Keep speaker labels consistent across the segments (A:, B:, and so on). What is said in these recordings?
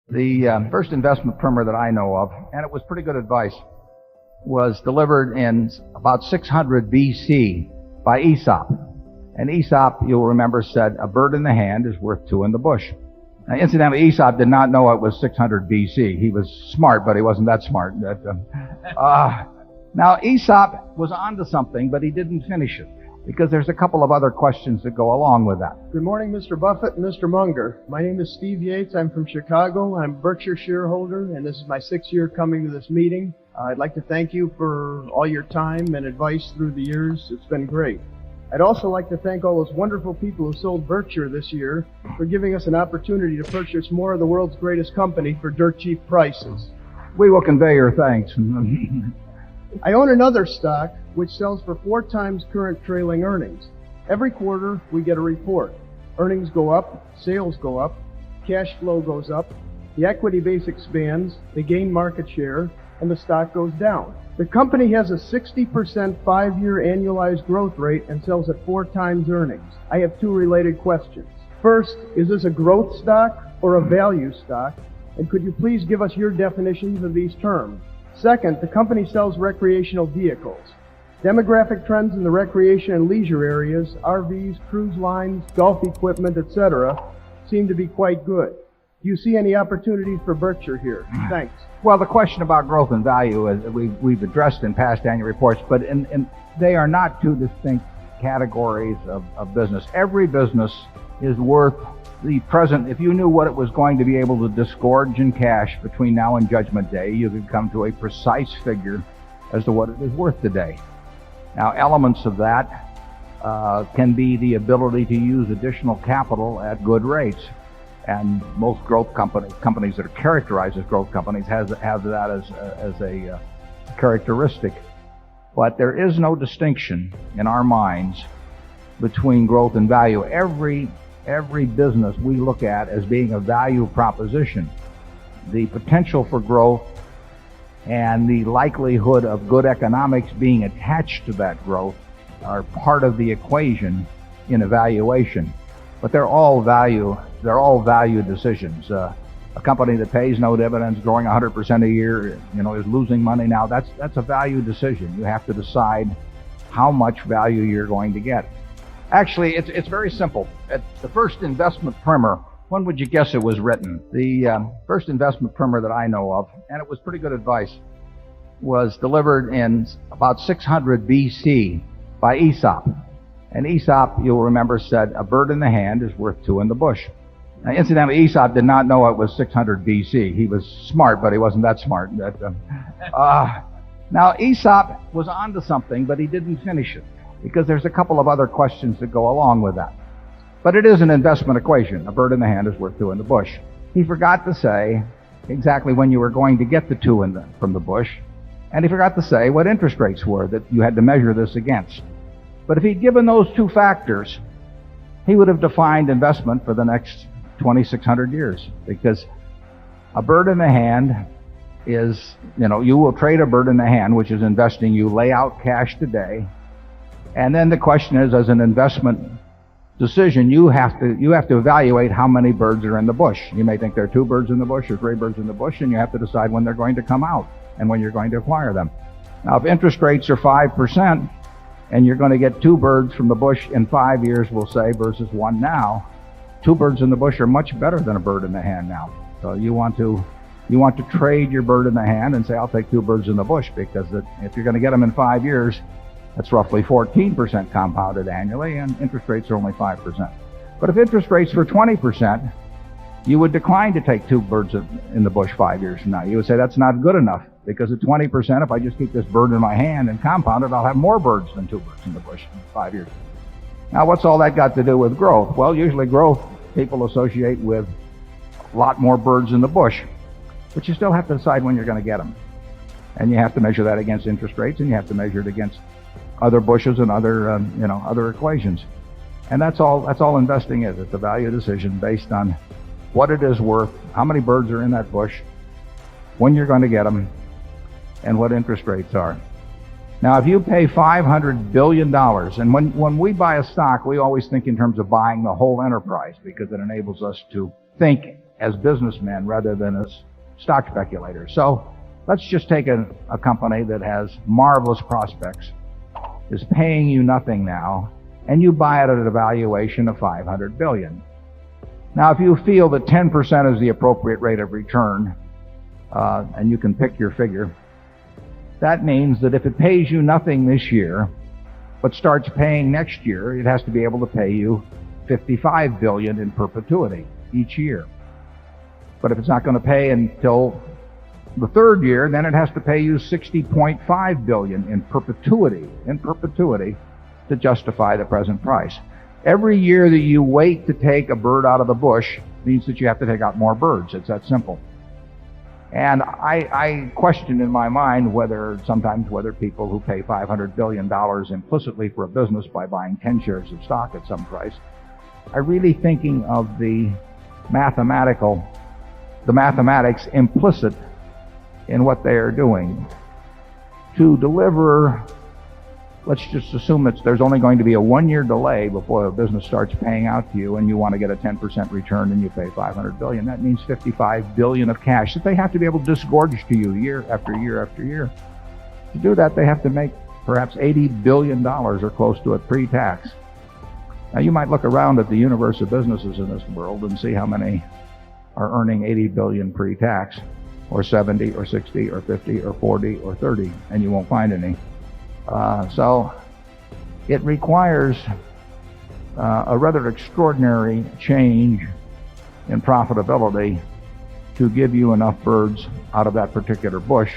A: The first investment primer that I know of, and it was pretty good advice, was delivered in about 600 BC by Aesop. And Aesop, you'll remember, said, "A bird in the hand is worth two in the bush." Now, incidentally, Aesop did not know it was 600 BC. He was smart, but he wasn't that smart. Now, Aesop was onto something, but he didn't finish it, because there's a couple of other questions that go along with that.
B: Good morning, Mr. Buffett and Mr. Munger. My name is Steve Yates. I'm from Chicago. I'm a Berkshire shareholder, and this is my 6th year coming to this meeting. I'd like to thank you for all your time and advice through the years. It's been great. I'd also like to thank all those wonderful people who sold Berkshire this year for giving us an opportunity to purchase more of the world's greatest company for dirt cheap prices.
A: We will convey your thanks.
B: I own another stock which sells for 4 times current trailing earnings. Every quarter we get a report. Earnings go up, sales go up, cash flow goes up, the equity base expands, they gain market share, and the stock goes down. The company has a 60% 5-year annualized growth rate and sells at 4 times earnings. I have 2 related questions. First, is this a growth stock or a value stock? And could you please give us your definitions of these terms? Second, the company sells recreational vehicles. Demographic trends in the recreation and leisure areas, RVs, cruise lines, golf equipment, etc., seem to be quite good. Do you see any opportunities for Berkshire here? Thanks.
A: Well, the question about growth and value is we've addressed in past annual reports, but they are not 2 distinct categories of business. Every business is worth the present. If you knew what it was going to be able to disgorge in cash between now and Judgment Day, you could come to a precise figure as to what it is worth today. Now, elements of that can be the ability to use additional capital at good rates. And most growth companies that are characterized as growth companies have that as a characteristic. But there is no distinction in our minds between growth and value. Every business we look at as being a value proposition. The potential for growth and the likelihood of good economics being attached to that growth are part of the equation in evaluation. But they're all value decisions. A company that pays no dividends, growing 100% a year, is losing money now. That's a value decision. You have to decide how much value you're going to get. Actually, it's very simple. At the first investment primer, when would you guess it was written? The first investment primer that I know of, and it was pretty good advice, was delivered in about 600 BC by Aesop. And Aesop, you'll remember, said, "A bird in the hand is worth 2 in the bush." Now, incidentally, Aesop did not know it was 600 BC. He was smart, but he wasn't that smart. Now, Aesop was onto something, but he didn't finish it, because there's a couple of other questions that go along with that. But it is an investment equation. A bird in the hand is worth 2 in the bush. He forgot to say exactly when you were going to get the 2 from the bush, and he forgot to say what interest rates were that you had to measure this against. But if he'd given those 2 factors, he would have defined investment for the next 2,600 years. Because a bird in the hand is, you will trade a bird in the hand, which is investing. You lay out cash today. And then the question is, as an investment decision, you have to evaluate how many birds are in the bush. You may think there are 2 birds in the bush or 3 birds in the bush, and you have to decide when they're going to come out and when you're going to acquire them. Now, if interest rates are 5%, and you're going to get 2 birds from the bush in 5 years, we'll say, versus 1 now, 2 birds in the bush are much better than a bird in the hand now. So you want to trade your bird in the hand and say, I'll take 2 birds in the bush, because if you're going to get them in 5 years, that's roughly 14% compounded annually, and interest rates are only 5%. But if interest rates were 20%, you would decline to take 2 birds in the bush 5 years from now. You would say that's not good enough, because at 20%, if I just keep this bird in my hand and compound it, I'll have more birds than 2 birds in the bush in 5 years. Now, what's all that got to do with growth? Well, usually growth people associate with a lot more birds in the bush, but you still have to decide when you're going to get them. And you have to measure that against interest rates, and you have to measure it against other bushes and other equations. And that's all investing is. It's a value decision based on what it is worth, how many birds are in that bush, when you're going to get them, and what interest rates are. Now, if you pay $500 billion, and when we buy a stock, we always think in terms of buying the whole enterprise, because it enables us to think as businessmen rather than as stock speculators. So let's just take a company that has marvelous prospects, is paying you nothing now, and you buy it at a valuation of $500 billion. Now, if you feel that 10% is the appropriate rate of return, and you can pick your figure, that means that if it pays you nothing this year, but starts paying next year, it has to be able to pay you $55 billion in perpetuity each year. But if it's not going to pay until the third year, then it has to pay you $60.5 billion in perpetuity to justify the present price. Every year that you wait to take a bird out of the bush means that you have to take out more birds. It's that simple. And I question in my mind sometimes whether people who pay $500 billion implicitly for a business by buying 10 shares of stock at some price are really thinking of the mathematics implicit in what they are doing. To deliver, let's just assume that there's only going to be a 1-year delay before a business starts paying out to you, and you want to get a 10% return and you pay $500 billion. That means $55 billion of cash that they have to be able to disgorge to you year after year after year. To do that, they have to make perhaps $80 billion or close to it pre-tax. Now, you might look around at the universe of businesses in this world and see how many are earning $80 billion pre-tax, or 70, or 60, or 50, or 40, or 30, and you won't find any. So it requires a rather extraordinary change in profitability to give you enough birds out of that particular bush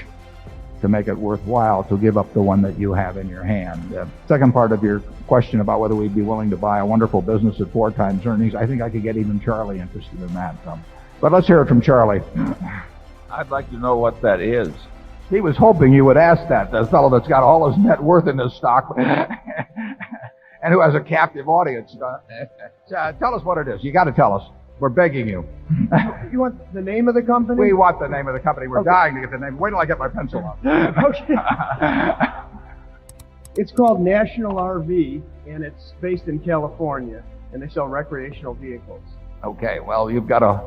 A: to make it worthwhile to give up the one that you have in your hand. Second part of your question about whether we'd be willing to buy a wonderful business at 4 times earnings, I think I could get even Charlie interested in that. But let's hear it from Charlie.
C: I'd like to know what that is.
A: He was hoping you would ask that, the fellow that's got all his net worth in his stock and who has a captive audience. Tell us what it is. You got to tell us. We're begging you.
B: You want the name of the company?
A: We want the name of the company. We're dying to get the name. Wait till I get my pencil out.
B: Okay. It's called National RV, and it's based in California, and they sell recreational vehicles.
A: Okay, well, you've got a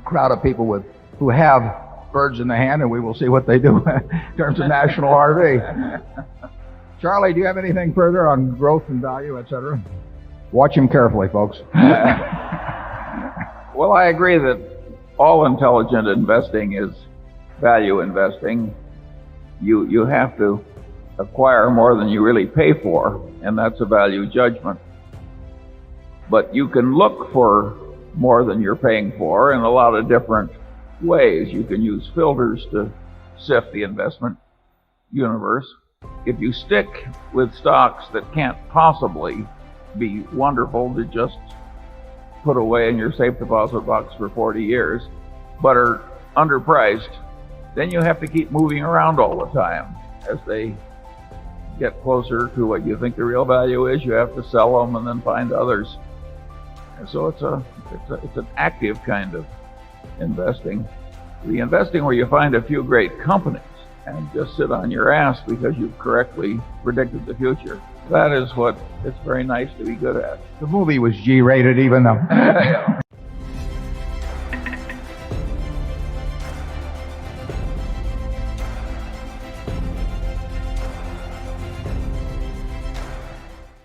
A: crowd of people who have birds in the hand, and we will see what they do in terms of National RV. Charlie, do you have anything further on growth and value, etc.? Watch him carefully, folks.
C: Well, I agree that all intelligent investing is value investing. You have to acquire more than you really pay for, and that's a value judgment. But you can look for more than you're paying for in a lot of different ways. You can use filters to sift the investment universe. If you stick with stocks that can't possibly be wonderful to just put away in your safe deposit box for 40 years, but are underpriced, then you have to keep moving around all the time. As they get closer to what you think the real value is, you have to sell them and then find others. And so it's an active kind of investing. The investing where you find a few great companies and just sit on your ass because you've correctly predicted the future. That is what it's very nice to be good at.
A: The movie was G-rated even though.